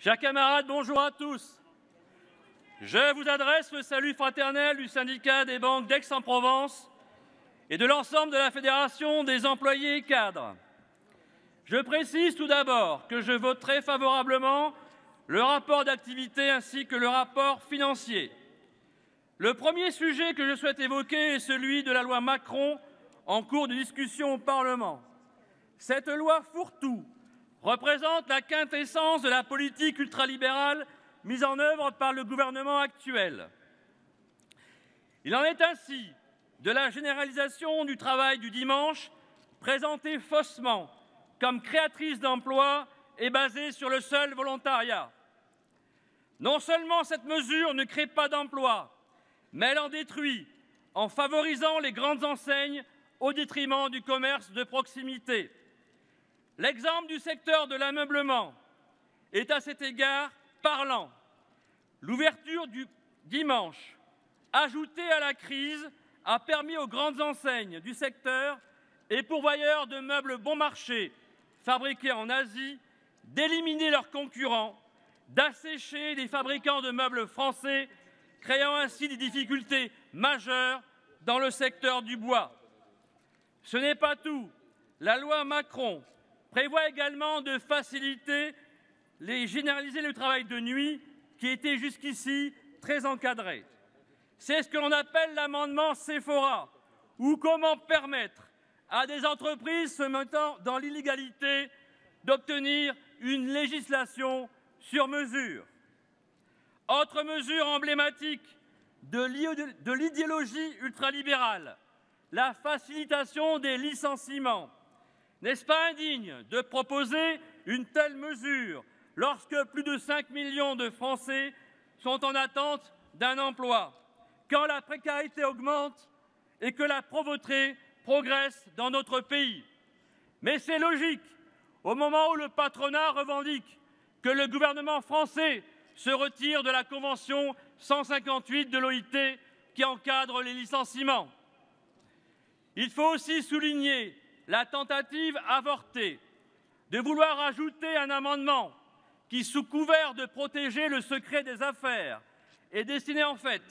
Chers camarades, bonjour à tous. Je vous adresse le salut fraternel du syndicat des banques d'Aix-en-Provence et de l'ensemble de la Fédération des employés et cadres. Je précise tout d'abord que je voterai favorablement le rapport d'activité ainsi que le rapport financier. Le premier sujet que je souhaite évoquer est celui de la loi Macron en cours de discussion au Parlement. Cette loi fourre-tout représente la quintessence de la politique ultralibérale mise en œuvre par le gouvernement actuel. Il en est ainsi de la généralisation du travail du dimanche, présentée faussement comme créatrice d'emplois et basée sur le seul volontariat. Non seulement cette mesure ne crée pas d'emplois, mais elle en détruit en favorisant les grandes enseignes au détriment du commerce de proximité. L'exemple du secteur de l'ameublement est à cet égard parlant. L'ouverture du dimanche, ajoutée à la crise, a permis aux grandes enseignes du secteur et pourvoyeurs de meubles bon marché fabriqués en Asie d'éliminer leurs concurrents, d'assécher les fabricants de meubles français, créant ainsi des difficultés majeures dans le secteur du bois. Ce n'est pas tout. La loi Macron prévoit également de faciliter et généraliser le travail de nuit qui était jusqu'ici très encadré. C'est ce que l'on appelle l'amendement Sephora, ou comment permettre à des entreprises se mettant dans l'illégalité d'obtenir une législation sur mesure. Autre mesure emblématique de l'idéologie ultralibérale, la facilitation des licenciements. N'est-ce pas indigne de proposer une telle mesure lorsque plus de 5 millions de Français sont en attente d'un emploi, quand la précarité augmente et que la pauvreté progresse dans notre pays? Mais c'est logique, au moment où le patronat revendique que le gouvernement français se retire de la Convention 158 de l'OIT qui encadre les licenciements. Il faut aussi souligner la tentative avortée de vouloir ajouter un amendement qui, sous couvert de protéger le secret des affaires, est destiné en fait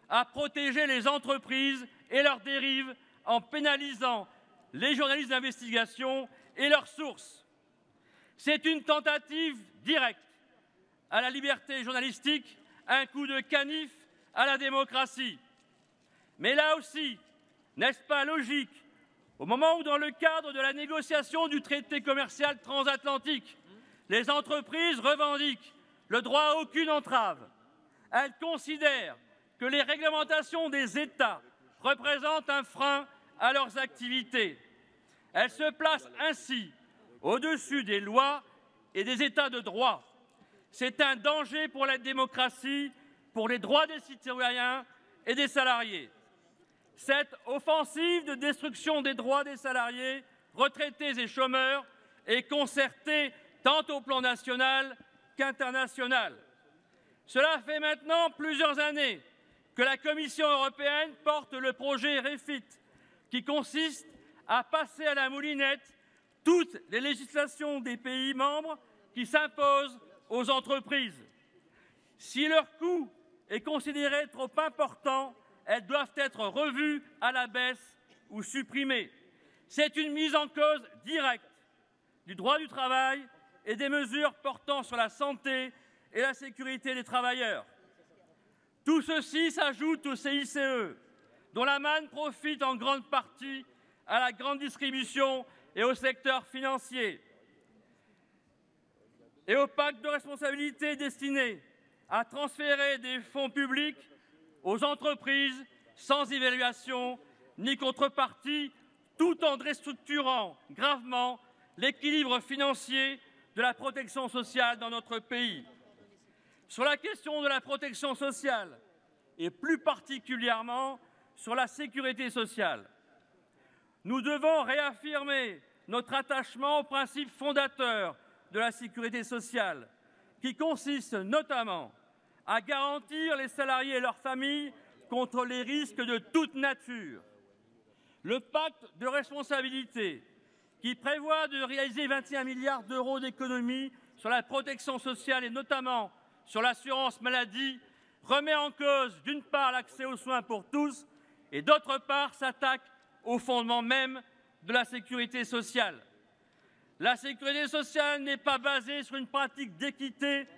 à protéger les entreprises et leurs dérives en pénalisant les journalistes d'investigation et leurs sources. C'est une tentative directe à la liberté journalistique, un coup de canif à la démocratie. Mais là aussi, n'est-ce pas logique, au moment où, dans le cadre de la négociation du traité commercial transatlantique, les entreprises revendiquent le droit à aucune entrave, elles considèrent que les réglementations des États représentent un frein à leurs activités. Elles se placent ainsi au-dessus des lois et des États de droit. C'est un danger pour la démocratie, pour les droits des citoyens et des salariés. Cette offensive de destruction des droits des salariés, retraités et chômeurs est concertée tant au plan national qu'international. Cela fait maintenant plusieurs années que la Commission européenne porte le projet REFIT, qui consiste à passer à la moulinette toutes les législations des pays membres qui s'imposent aux entreprises. Si leur coût est considéré trop important, elles doivent être revues à la baisse ou supprimées. C'est une mise en cause directe du droit du travail et des mesures portant sur la santé et la sécurité des travailleurs. Tout ceci s'ajoute au CICE, dont la manne profite en grande partie à la grande distribution et au secteur financier, et au pacte de responsabilité destiné à transférer des fonds publics aux entreprises sans évaluation ni contrepartie, tout en déstructurant gravement l'équilibre financier de la protection sociale dans notre pays. Sur la question de la protection sociale, et plus particulièrement sur la sécurité sociale, nous devons réaffirmer notre attachement aux principes fondateurs de la sécurité sociale, qui consiste notamment à garantir les salariés et leurs familles contre les risques de toute nature. Le pacte de responsabilité, qui prévoit de réaliser 21 milliards d'euros d'économies sur la protection sociale et notamment sur l'assurance maladie remet en cause d'une part l'accès aux soins pour tous et d'autre part s'attaque au fondement même de la sécurité sociale. La sécurité sociale n'est pas basée sur une pratique d'équité,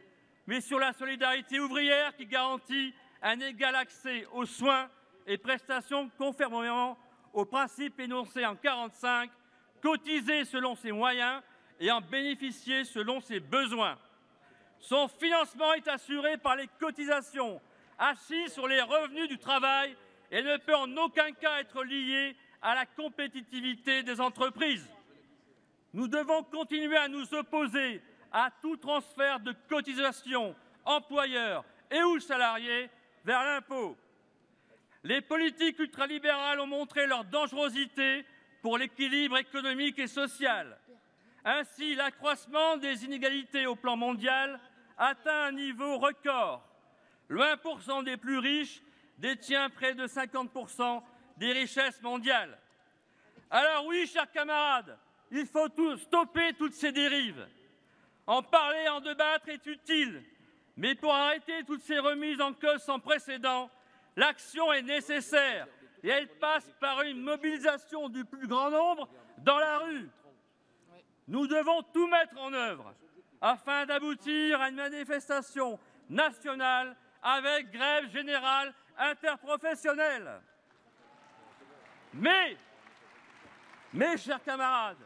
mais sur la solidarité ouvrière qui garantit un égal accès aux soins et prestations conformément aux principes énoncés en 1945, cotiser selon ses moyens et en bénéficier selon ses besoins. Son financement est assuré par les cotisations assises sur les revenus du travail et ne peut en aucun cas être lié à la compétitivité des entreprises. Nous devons continuer à nous opposer à tout transfert de cotisations employeurs et ou salariés vers l'impôt. Les politiques ultralibérales ont montré leur dangerosité pour l'équilibre économique et social. Ainsi, l'accroissement des inégalités au plan mondial atteint un niveau record. Le 1% des plus riches détient près de 50% des richesses mondiales. Alors oui, chers camarades, il faut stopper toutes ces dérives. En parler, en débattre est utile, mais pour arrêter toutes ces remises en cause sans précédent, l'action est nécessaire et elle passe par une mobilisation du plus grand nombre dans la rue. Nous devons tout mettre en œuvre afin d'aboutir à une manifestation nationale avec grève générale interprofessionnelle. Mais, mes chers camarades,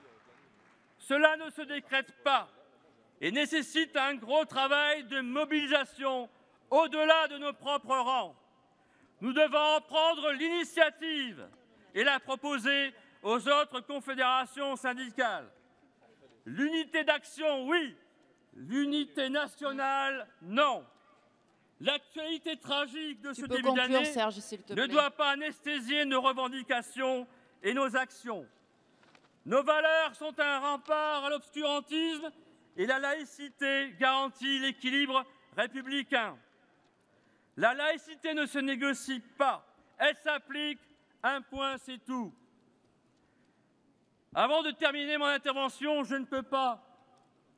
cela ne se décrète pas et nécessite un gros travail de mobilisation au-delà de nos propres rangs. Nous devons en prendre l'initiative et la proposer aux autres confédérations syndicales. L'unité d'action, oui. L'unité nationale, non. L'actualité tragique de ce début d'année ne doit pas anesthésier nos revendications et nos actions. Nos valeurs sont un rempart à l'obscurantisme et la laïcité garantit l'équilibre républicain. La laïcité ne se négocie pas, elle s'applique, un point c'est tout. Avant de terminer mon intervention, je ne peux pas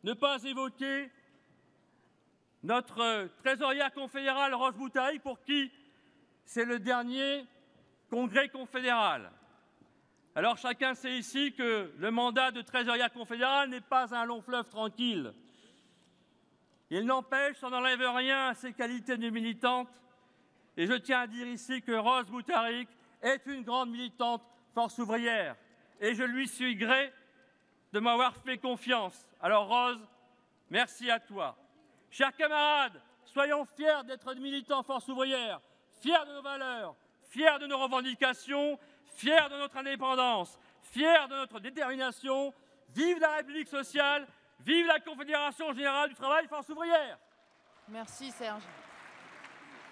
ne pas évoquer notre trésorière confédérale Rose Boutaric, pour qui c'est le dernier congrès confédéral. Alors chacun sait ici que le mandat de trésorière confédérale n'est pas un long fleuve tranquille. Il n'empêche, ça n'enlève rien à ses qualités de militante. Et je tiens à dire ici que Rose Boutaric est une grande militante force ouvrière. Et je lui suis gré de m'avoir fait confiance. Alors Rose, merci à toi. Chers camarades, soyons fiers d'être militants force ouvrière, fiers de nos valeurs, fiers de nos revendications, fiers de notre indépendance, fiers de notre détermination. Vive la République sociale, vive la Confédération générale du travail force ouvrière. Merci Serge.